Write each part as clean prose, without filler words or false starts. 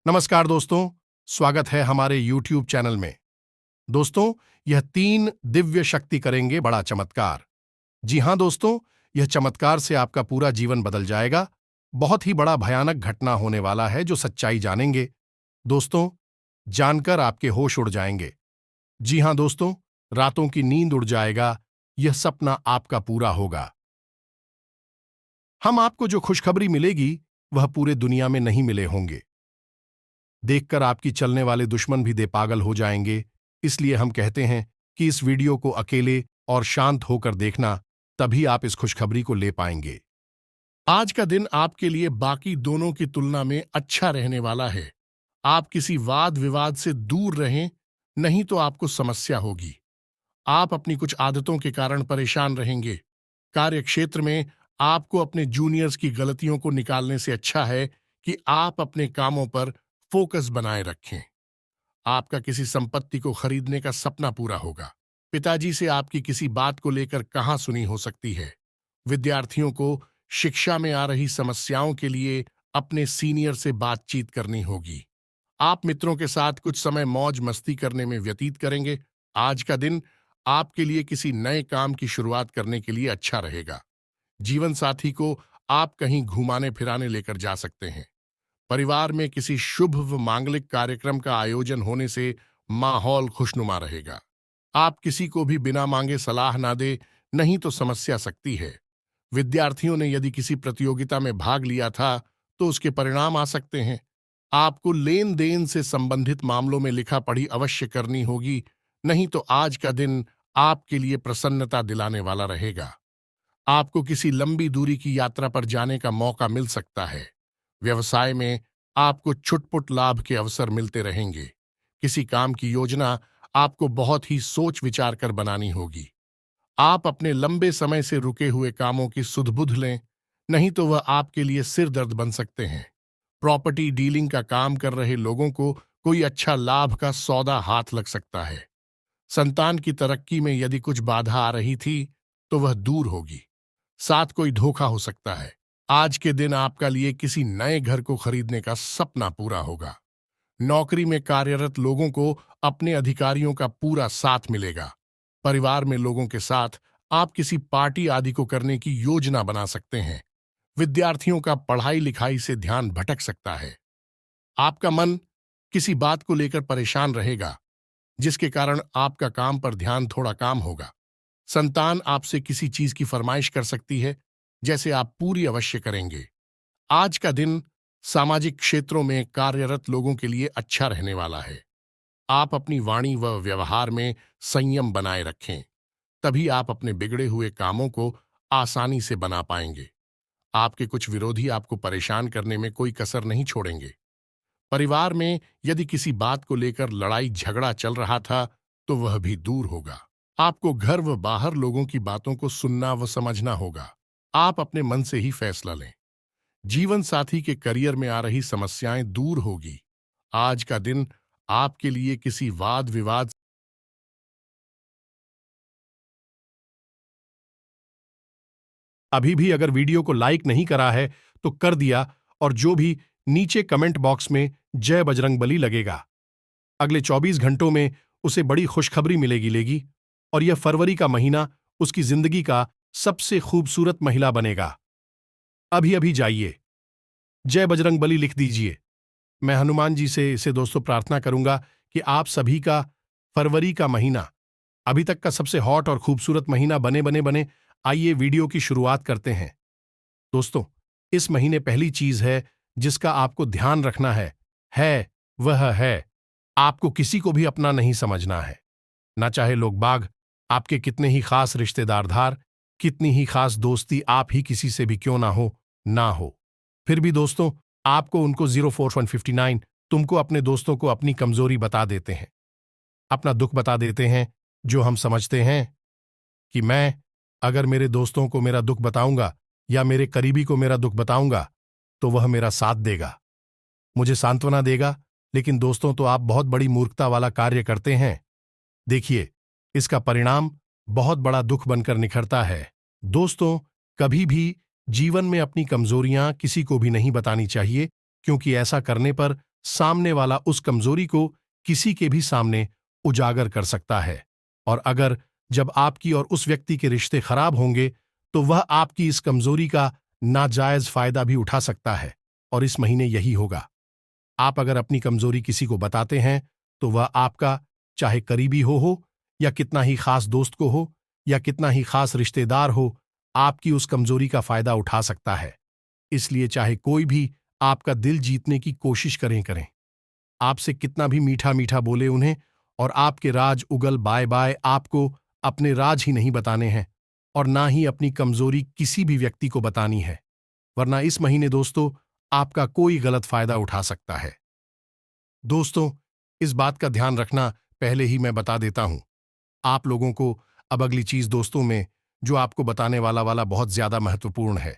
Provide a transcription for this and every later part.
नमस्कार दोस्तों, स्वागत है हमारे YouTube चैनल में। दोस्तों, यह 3 दिव्य शक्ति करेंगे बड़ा चमत्कार। जी हां दोस्तों, यह चमत्कार से आपका पूरा जीवन बदल जाएगा। बहुत ही बड़ा भयानक घटना होने वाला है जो सच्चाई जानेंगे। दोस्तों, जानकर आपके होश उड़ जाएंगे। जी हां दोस्तों, रातों की नींद उड़ जाएगा। यह सपना आपका पूरा होगा। हम आपको जो खुशखबरी मिलेगी, वह पूरे दुनिया में नहीं मिले होंगे। देखकर आपकी चलने वाले दुश्मन भी दे पागल हो जाएंगे। इसलिए हम कहते हैं कि इस वीडियो को अकेले और शांत होकर देखना, तभी आप इस खुशखबरी को ले पाएंगे। आज का दिन आपके लिए बाकी दोनों की तुलना में अच्छा रहने वाला है। आप किसी वाद विवाद से दूर रहें, नहीं तो आपको समस्या होगी। आप अपनी कुछ आदतों के कारण परेशान रहेंगे। कार्य क्षेत्र में आपको अपने जूनियर्स की गलतियों को निकालने से अच्छा है कि आप अपने कामों पर फोकस बनाए रखें। आपका किसी संपत्ति को खरीदने का सपना पूरा होगा। पिताजी से आपकी किसी बात को लेकर कहाँ सुनी हो सकती है। विद्यार्थियों को शिक्षा में आ रही समस्याओं के लिए अपने सीनियर से बातचीत करनी होगी। आप मित्रों के साथ कुछ समय मौज मस्ती करने में व्यतीत करेंगे। आज का दिन आपके लिए किसी नए काम की शुरुआत करने के लिए अच्छा रहेगा। जीवन साथी को आप कहीं घुमाने फिराने लेकर जा सकते हैं। परिवार में किसी शुभ व मांगलिक कार्यक्रम का आयोजन होने से माहौल खुशनुमा रहेगा। आप किसी को भी बिना मांगे सलाह ना दे, नहीं तो समस्या सकती है। विद्यार्थियों ने यदि किसी प्रतियोगिता में भाग लिया था, तो उसके परिणाम आ सकते हैं। आपको लेन देन से संबंधित मामलों में लिखा पढ़ी अवश्य करनी होगी, नहीं तो आज का दिन आपके लिए प्रसन्नता दिलाने वाला रहेगा। आपको किसी लंबी दूरी की यात्रा पर जाने का मौका मिल सकता है। व्यवसाय में आपको छुटपुट लाभ के अवसर मिलते रहेंगे। किसी काम की योजना आपको बहुत ही सोच विचार कर बनानी होगी। आप अपने लंबे समय से रुके हुए कामों की सुध-बुध लें, नहीं तो वह आपके लिए सिर दर्द बन सकते हैं। प्रॉपर्टी डीलिंग का काम कर रहे लोगों को कोई अच्छा लाभ का सौदा हाथ लग सकता है। संतान की तरक्की में यदि कुछ बाधा आ रही थी, तो वह दूर होगी। साथ कोई धोखा हो सकता है। आज के दिन आपका लिए किसी नए घर को खरीदने का सपना पूरा होगा। नौकरी में कार्यरत लोगों को अपने अधिकारियों का पूरा साथ मिलेगा। परिवार में लोगों के साथ आप किसी पार्टी आदि को करने की योजना बना सकते हैं। विद्यार्थियों का पढ़ाई लिखाई से ध्यान भटक सकता है। आपका मन किसी बात को लेकर परेशान रहेगा, जिसके कारण आपका काम पर ध्यान थोड़ा काम होगा। संतान आपसे किसी चीज की फरमाइश कर सकती है, जैसे आप पूरी अवश्य करेंगे। आज का दिन सामाजिक क्षेत्रों में कार्यरत लोगों के लिए अच्छा रहने वाला है। आप अपनी वाणी व व्यवहार में संयम बनाए रखें, तभी आप अपने बिगड़े हुए कामों को आसानी से बना पाएंगे। आपके कुछ विरोधी आपको परेशान करने में कोई कसर नहीं छोड़ेंगे। परिवार में यदि किसी बात को लेकर लड़ाई झगड़ा चल रहा था, तो वह भी दूर होगा। आपको घर व बाहर लोगों की बातों को सुनना व समझना होगा। आप अपने मन से ही फैसला लें। जीवन साथी के करियर में आ रही समस्याएं दूर होगी। आज का दिन आपके लिए किसी वाद विवाद। अभी भी अगर वीडियो को लाइक नहीं करा है, तो कर दिया, और जो भी नीचे कमेंट बॉक्स में जय बजरंगबली लगेगा। अगले 24 घंटों में उसे बड़ी खुशखबरी मिलेगी और यह फरवरी का महीना उसकी जिंदगी का सबसे खूबसूरत महिला बनेगा। अभी अभी जाइए, जय बजरंगबली लिख दीजिए। मैं हनुमान जी से इसे दोस्तों प्रार्थना करूंगा कि आप सभी का फरवरी का महीना अभी तक का सबसे हॉट और खूबसूरत महीना बने बने बने। आइए वीडियो की शुरुआत करते हैं। दोस्तों, इस महीने पहली चीज है जिसका आपको ध्यान रखना है वह है आपको किसी को भी अपना नहीं समझना है। ना चाहे लोग बाग आपके कितने ही खास रिश्तेदार धार, कितनी ही खास दोस्ती आप ही किसी से भी क्यों ना हो, फिर भी दोस्तों आपको उनको 04159 तुमको अपने दोस्तों को अपनी कमजोरी बता देते हैं, अपना दुख बता देते हैं, जो हम समझते हैं कि मैं अगर मेरे दोस्तों को मेरा दुख बताऊंगा या मेरे करीबी को मेरा दुख बताऊंगा, तो वह मेरा साथ देगा, मुझे सांत्वना देगा। लेकिन दोस्तों, तो आप बहुत बड़ी मूर्खता वाला कार्य करते हैं। देखिए, इसका परिणाम बहुत बड़ा दुख बनकर निखरता है। दोस्तों, कभी भी जीवन में अपनी कमजोरियां किसी को भी नहीं बतानी चाहिए, क्योंकि ऐसा करने पर सामने वाला उस कमजोरी को किसी के भी सामने उजागर कर सकता है। और अगर जब आपकी और उस व्यक्ति के रिश्ते खराब होंगे तो वह आपकी इस कमजोरी का नाजायज फायदा भी उठा सकता है। और इस महीने यही होगा। आप अगर अपनी कमजोरी किसी को बताते हैं तो वह आपका, चाहे करीबी हो या कितना ही खास दोस्त को हो या कितना ही खास रिश्तेदार हो, आपकी उस कमजोरी का फायदा उठा सकता है। इसलिए चाहे कोई भी आपका दिल जीतने की कोशिश करें, आपसे कितना भी मीठा मीठा बोले उन्हें, और आपके राज उगल बाय बाय, आपको अपने राज ही नहीं बताने हैं और ना ही अपनी कमजोरी किसी भी व्यक्ति को बतानी है, वरना इस महीने दोस्तों आपका कोई गलत फायदा उठा सकता है। दोस्तों, इस बात का ध्यान रखना पहले ही मैं बता देता हूं। आप लोगों को अब अगली चीज दोस्तों में जो आपको बताने वाला बहुत ज्यादा महत्वपूर्ण है,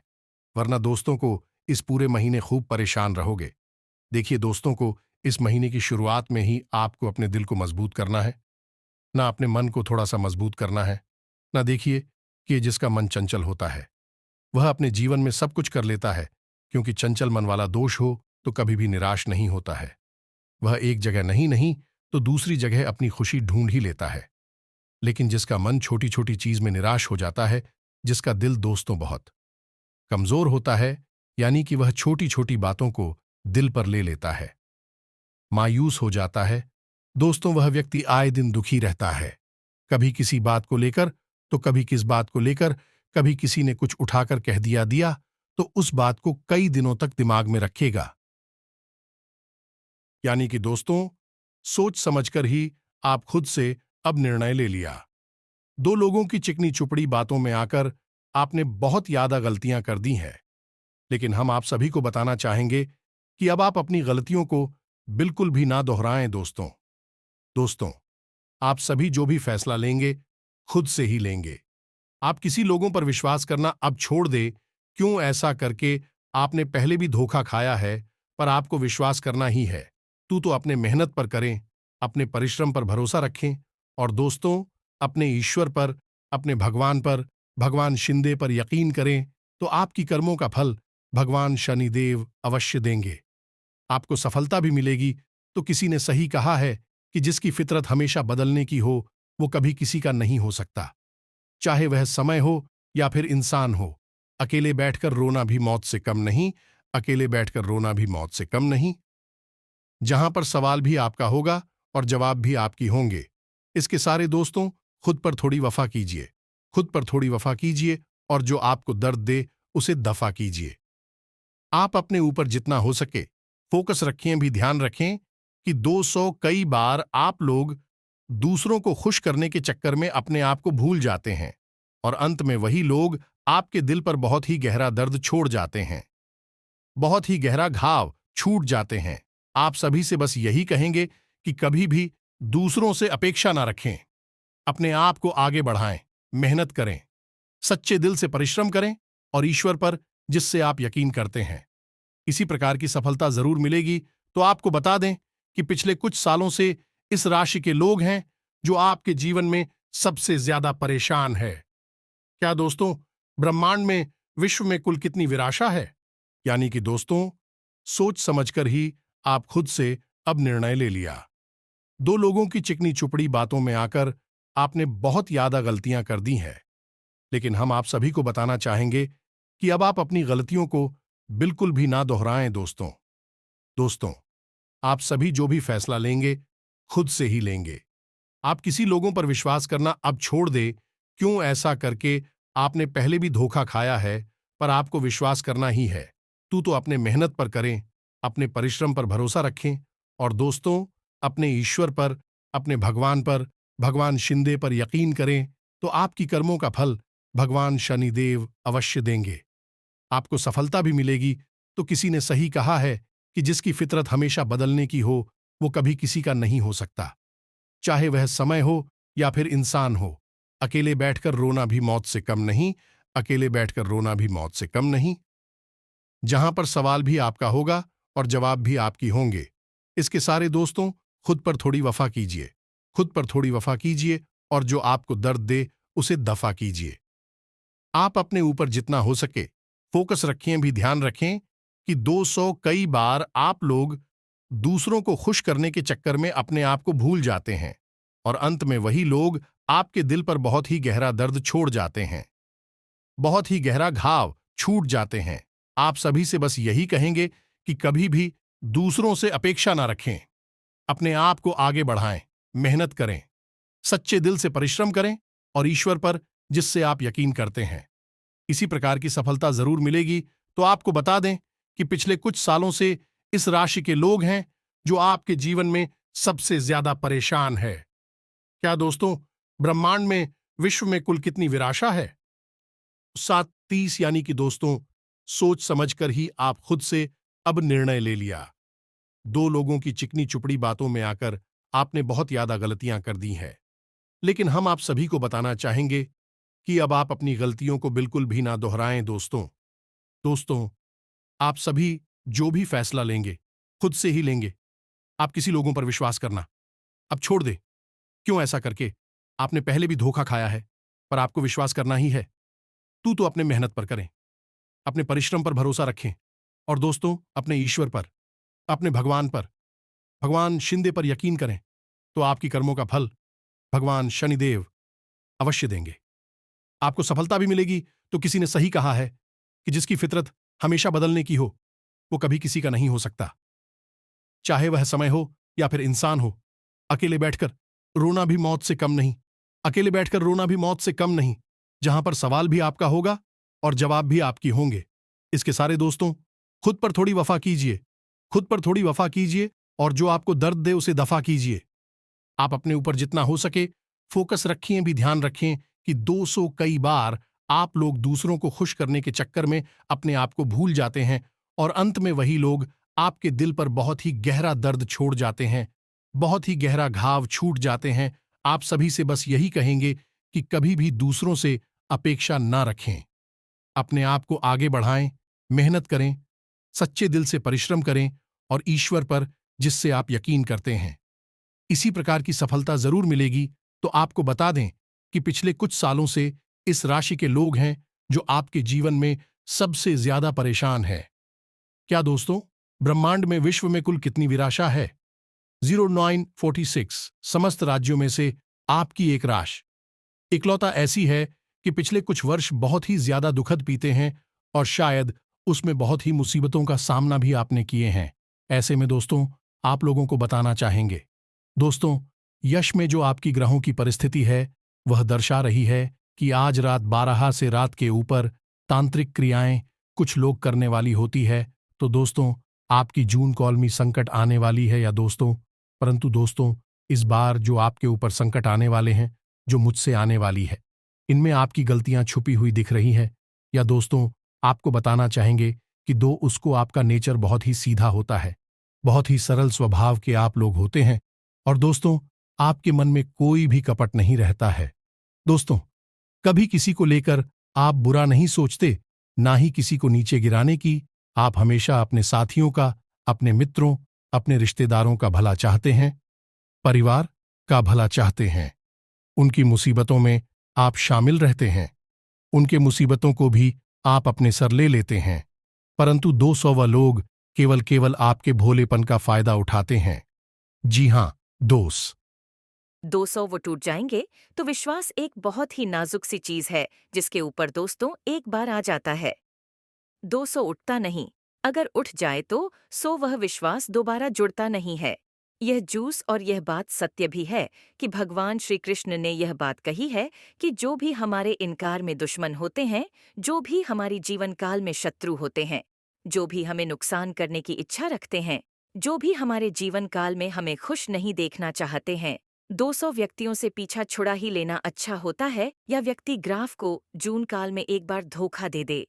वरना दोस्तों को इस पूरे महीने खूब परेशान रहोगे। देखिए दोस्तों को इस महीने की शुरुआत में ही आपको अपने दिल को मजबूत करना है, ना अपने मन को थोड़ा सा मजबूत करना है। ना देखिए कि जिसका मन चंचल होता है वह अपने जीवन में सब कुछ कर लेता है, क्योंकि चंचल मन वाला दोष हो तो कभी भी निराश नहीं होता है। वह एक जगह नहीं नहीं तो दूसरी जगह अपनी खुशी ढूंढ ही लेता है। लेकिन जिसका मन छोटी छोटी चीज में निराश हो जाता है, जिसका दिल दोस्तों बहुत कमजोर होता है, यानी कि वह छोटी छोटी बातों को दिल पर ले लेता है, मायूस हो जाता है दोस्तों, वह व्यक्ति आए दिन दुखी रहता है। कभी किसी बात को लेकर तो कभी किस बात को लेकर, कभी किसी ने कुछ उठाकर कह दिया दिया तो उस बात को कई दिनों तक दिमाग में रखेगा। यानी कि दोस्तों, सोच समझकर ही आप खुद से अब निर्णय ले लिया। दो लोगों की चिकनी चुपड़ी बातों में आकर आपने बहुत ज्यादा गलतियां कर दी हैं, लेकिन हम आप सभी को बताना चाहेंगे कि अब आप अपनी गलतियों को बिल्कुल भी ना दोहराएं दोस्तों। दोस्तों, आप सभी जो भी फैसला लेंगे खुद से ही लेंगे। आप किसी लोगों पर विश्वास करना अब छोड़ दे। क्यों ऐसा करके आपने पहले भी धोखा खाया है, पर आपको विश्वास करना ही है। तू तो अपने मेहनत पर करें, अपने परिश्रम पर भरोसा रखें, और दोस्तों अपने ईश्वर पर, अपने भगवान पर, भगवान शिंदे पर यकीन करें तो आपकी कर्मों का फल भगवान शनिदेव अवश्य देंगे। आपको सफलता भी मिलेगी। तो किसी ने सही कहा है कि जिसकी फितरत हमेशा बदलने की हो वो कभी किसी का नहीं हो सकता, चाहे वह समय हो या फिर इंसान हो। अकेले बैठकर रोना भी मौत से कम नहीं, अकेले बैठकर रोना भी मौत से कम नहीं। जहां पर सवाल भी आपका होगा और जवाब भी आपकी होंगे। इसके सारे दोस्तों, खुद पर थोड़ी वफा कीजिए, खुद पर थोड़ी वफा कीजिए, और जो आपको दर्द दे उसे दफा कीजिए। आप अपने ऊपर जितना हो सके फोकस रखें, भी ध्यान रखें कि 200 कई बार आप लोग दूसरों को खुश करने के चक्कर में अपने आप को भूल जाते हैं, और अंत में वही लोग आपके दिल पर बहुत ही गहरा दर्द छोड़ जाते हैं, बहुत ही गहरा घाव छूट जाते हैं। आप सभी से बस यही कहेंगे कि कभी भी दूसरों से अपेक्षा ना रखें, अपने आप को आगे बढ़ाएं, मेहनत करें, सच्चे दिल से परिश्रम करें, और ईश्वर पर जिससे आप यकीन करते हैं इसी प्रकार की सफलता जरूर मिलेगी। तो आपको बता दें कि पिछले कुछ सालों से इस राशि के लोग हैं जो आपके जीवन में सबसे ज्यादा परेशान है। क्या दोस्तों, ब्रह्मांड में, विश्व में कुल कितनी विराशा है? यानी कि दोस्तों, सोच समझकर ही आप खुद से अब निर्णय ले लिया। दो लोगों की चिकनी चुपड़ी बातों में आकर आपने बहुत ज्यादा गलतियां कर दी हैं, लेकिन हम आप सभी को बताना चाहेंगे कि अब आप अपनी गलतियों को बिल्कुल भी ना दोहराएं दोस्तों। दोस्तों, आप सभी जो भी फैसला लेंगे खुद से ही लेंगे। आप किसी लोगों पर विश्वास करना अब छोड़ दे। क्यों ऐसा करके आपने पहले भी धोखा खाया है, पर आपको विश्वास करना ही है। तू तो अपने मेहनत पर करें, अपने परिश्रम पर भरोसा रखें, और दोस्तों अपने ईश्वर पर, अपने भगवान पर, भगवान शिंदे पर यकीन करें तो आपकी कर्मों का फल भगवान शनिदेव अवश्य देंगे। आपको सफलता भी मिलेगी। तो किसी ने सही कहा है कि जिसकी फितरत हमेशा बदलने की हो वो कभी किसी का नहीं हो सकता, चाहे वह समय हो या फिर इंसान हो। अकेले बैठकर रोना भी मौत से कम नहीं, अकेले बैठकर रोना भी मौत से कम नहीं। जहां पर सवाल भी आपका होगा और जवाब भी आपकी होंगे। इसके सारे दोस्तों, खुद पर थोड़ी वफा कीजिए, खुद पर थोड़ी वफा कीजिए, और जो आपको दर्द दे उसे दफा कीजिए। आप अपने ऊपर जितना हो सके फोकस रखें, भी ध्यान रखें कि 200 कई बार आप लोग दूसरों को खुश करने के चक्कर में अपने आप को भूल जाते हैं और अंत में वही लोग आपके दिल पर बहुत ही गहरा दर्द छोड़ जाते हैं, बहुत ही गहरा घाव छूट जाते हैं। आप सभी से बस यही कहेंगे कि कभी भी दूसरों से अपेक्षा ना रखें, अपने आप को आगे बढ़ाएं, मेहनत करें, सच्चे दिल से परिश्रम करें और ईश्वर पर जिससे आप यकीन करते हैं इसी प्रकार की सफलता जरूर मिलेगी। तो आपको बता दें कि पिछले कुछ सालों से इस राशि के लोग हैं जो आपके जीवन में सबसे ज्यादा परेशान है। क्या दोस्तों, ब्रह्मांड में विश्व में कुल कितनी विराशा है? 730, यानी कि दोस्तों, सोच समझकर ही आप खुद से अब निर्णय ले लिया। दो लोगों की चिकनी चुपड़ी बातों में आकर आपने बहुत ज्यादा गलतियां कर दी हैं, लेकिन हम आप सभी को बताना चाहेंगे कि अब आप अपनी गलतियों को बिल्कुल भी ना दोहराएं। दोस्तों, आप सभी जो भी फैसला लेंगे खुद से ही लेंगे। आप किसी लोगों पर विश्वास करना अब छोड़ दे। क्यों ऐसा करके? आपने पहले भी धोखा खाया है, पर आपको विश्वास करना ही है। तू तो अपने मेहनत पर करें, अपने परिश्रम पर भरोसा रखें और दोस्तों, अपने ईश्वर पर, अपने भगवान पर, भगवान शिंदे पर यकीन करें तो आपकी कर्मों का फल भगवान शनिदेव अवश्य देंगे। आपको सफलता भी मिलेगी। तो किसी ने सही कहा है कि जिसकी फितरत हमेशा बदलने की हो वो कभी किसी का नहीं हो सकता, चाहे वह समय हो या फिर इंसान हो। अकेले बैठकर रोना भी मौत से कम नहीं, अकेले बैठकर रोना भी मौत से कम नहीं, जहां पर सवाल भी आपका होगा और जवाब भी आपकी होंगे। इसके सारे दोस्तों, खुद पर थोड़ी वफा कीजिए, खुद पर थोड़ी वफा कीजिए और जो आपको दर्द दे उसे दफा कीजिए। आप अपने ऊपर जितना हो सके फोकस रखिए, भी ध्यान रखें कि 200 कई बार आप लोग दूसरों को खुश करने के चक्कर में अपने आप को भूल जाते हैं और अंत में वही लोग आपके दिल पर बहुत ही गहरा दर्द छोड़ जाते हैं, बहुत ही गहरा घाव छूट जाते हैं। आप सभी से बस यही कहेंगे कि कभी भी दूसरों से अपेक्षा ना रखें, अपने आप को आगे बढ़ाएं, मेहनत करें, सच्चे दिल से परिश्रम करें और ईश्वर पर जिससे आप यकीन करते हैं इसी प्रकार की सफलता जरूर मिलेगी। तो आपको बता दें कि पिछले कुछ सालों से इस राशि के लोग हैं जो आपके जीवन में सबसे ज्यादा परेशान है। क्या दोस्तों, ब्रह्मांड में विश्व में कुल कितनी विराशा है? 0946 समस्त राज्यों में से आपकी एक राशि इकलौता ऐसी है कि पिछले कुछ वर्ष बहुत ही ज्यादा दुखद बीते हैं और शायद उसमें बहुत ही मुसीबतों का सामना भी आपने किए हैं। ऐसे में दोस्तों, आप लोगों को बताना चाहेंगे, दोस्तों, यश में जो आपकी ग्रहों की परिस्थिति है वह दर्शा रही है कि आज रात 12 से रात के ऊपर तांत्रिक क्रियाएं कुछ लोग करने वाली होती है। तो दोस्तों, आपकी जून कॉलमी संकट आने वाली है या दोस्तों, परंतु दोस्तों, इस बार जो आपके ऊपर संकट आने वाले हैं, जो मुझसे आने वाली है, इनमें आपकी गलतियां छुपी हुई दिख रही हैं। या दोस्तों, आपको बताना चाहेंगे कि उसको आपका नेचर बहुत ही सीधा होता है, बहुत ही सरल स्वभाव के आप लोग होते हैं और दोस्तों, आपके मन में कोई भी कपट नहीं रहता है। दोस्तों, कभी किसी को लेकर आप बुरा नहीं सोचते, ना ही किसी को नीचे गिराने की। आप हमेशा अपने साथियों का, अपने मित्रों, अपने रिश्तेदारों का भला चाहते हैं, परिवार का भला चाहते हैं। उनकी मुसीबतों में आप शामिल रहते हैं, उनके मुसीबतों को भी आप अपने सर ले लेते हैं, परंतु 200 लोग केवल केवल आपके भोलेपन का फायदा उठाते हैं। जी हां दोस्त, 200 वो टूट जाएंगे तो विश्वास एक बहुत ही नाजुक सी चीज है जिसके ऊपर दोस्तों एक बार आ जाता है 200 उठता नहीं। अगर उठ जाए तो 100 वह विश्वास दोबारा जुड़ता नहीं है। यह जूस और यह बात सत्य भी है कि भगवान श्री कृष्ण ने यह बात कही है कि जो भी हमारे इनकार में दुश्मन होते हैं, जो भी हमारी जीवन काल में शत्रु होते हैं, जो भी हमें नुकसान करने की इच्छा रखते हैं, जो भी हमारे जीवन काल में हमें खुश नहीं देखना चाहते हैं, 200 व्यक्तियों से पीछा छुड़ा ही लेना अच्छा होता है या व्यक्ति ग्राफ को जून काल में एक बार धोखा दे दे,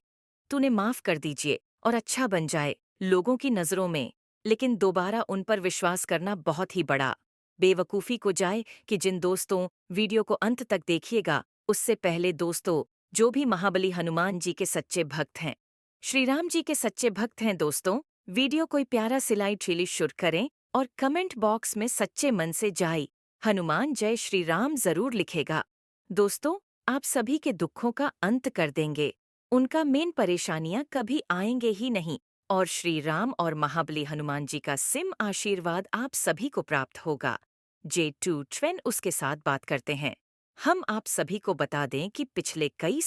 तूने माफ कर दीजिए और अच्छा बन जाए लोगों की नजरों में, लेकिन दोबारा उन पर विश्वास करना बहुत ही बड़ा बेवकूफ़ी को जाए कि जिन दोस्तों वीडियो को अंत तक देखिएगा, उससे पहले दोस्तों, जो भी महाबली हनुमान जी के सच्चे भक्त हैं, श्री राम जी के सच्चे भक्त हैं दोस्तों, वीडियो कोई प्यारा सिलाई ट्रीली शुरू करें और कमेंट बॉक्स में सच्चे मन से जाए हनुमान जय श्री राम जरूर लिखेगा। दोस्तों, आप सभी के दुखों का अंत कर देंगे, उनका मेन परेशानियां कभी आएंगे ही नहीं। और श्री राम और महाबली हनुमान जी का सिम आशीर्वाद आप सभी को प्राप्त होगा। J2 ट्वेन उसके साथ बात करते हैं। हम आप सभी को बता दें कि पिछले कई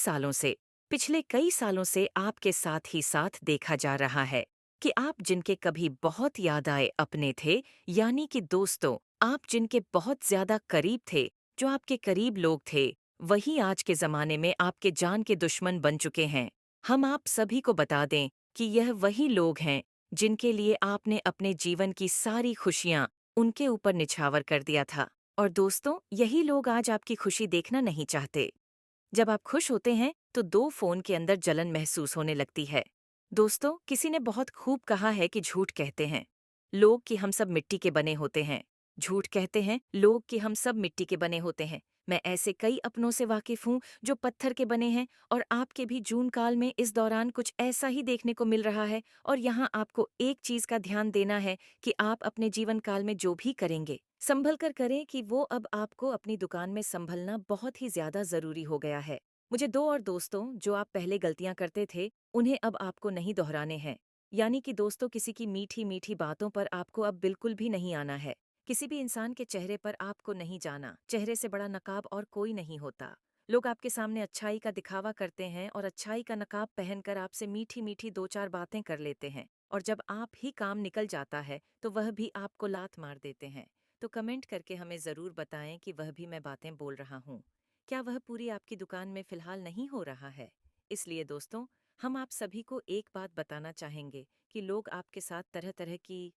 सालों से आपके साथ ही साथ देखा जा रहा है कि आप जिनके कभी बहुत याद आए अपने थे, यानी कि दोस्तों, आप जिनके बहुत ज्यादा करीब थे, जो आपके करीब लोग थे, वही आज के जमाने में आपके जान के दुश्मन बन चुके हैं। हम आप सभी को बता दें कि यह वही लोग हैं जिनके लिए आपने अपने जीवन की सारी खुशियां उनके ऊपर निछावर कर दिया था। और दोस्तों, यही लोग आज आपकी खुशी देखना नहीं चाहते। जब आप खुश होते हैं तो दो फोन के अंदर जलन महसूस होने लगती है। दोस्तों, किसी ने बहुत खूब कहा है कि झूठ कहते हैं लोग कि हम सब मिट्टी के बने होते हैं। झूठ कहते हैं लोग कि हम सब मिट्टी के बने होते हैं। मैं ऐसे कई अपनों से वाकिफ हूँ जो पत्थर के बने हैं, और आपके भी जून काल में इस दौरान कुछ ऐसा ही देखने को मिल रहा है। और यहाँ आपको एक चीज का ध्यान देना है कि आप अपने जीवन काल में जो भी करेंगे, संभल कर करें कि वो अब आपको अपनी दुकान में संभलना बहुत ही ज्यादा जरूरी हो गया है। मुझे दो और दोस्तों, जो आप पहले गलतियां करते थे, उन्हें अब आपको नहीं दोहराने हैं। यानी कि दोस्तों, किसी की मीठी मीठी बातों पर आपको अब बिल्कुल भी नहीं आना है। किसी भी इंसान के चेहरे पर आपको नहीं जाना। चेहरे से बड़ा नकाब और कोई नहीं होता। लोग आपके सामने अच्छाई का दिखावा करते हैं और अच्छाई का नकाब पहनकर आपसे मीठी मीठी दो चार बातें कर लेते हैं, और जब आप ही काम निकल जाता है तो वह भी आपको लात मार देते हैं। तो कमेंट करके हमें ज़रूर बताएं कि वह भी मैं बातें बोल रहा हूँ। क्या वह पूरी आपकी दुकान में फ़िलहाल नहीं हो रहा है? इसलिए दोस्तों, हम आप सभी को एक बात बताना चाहेंगे कि लोग आपके साथ तरह तरह की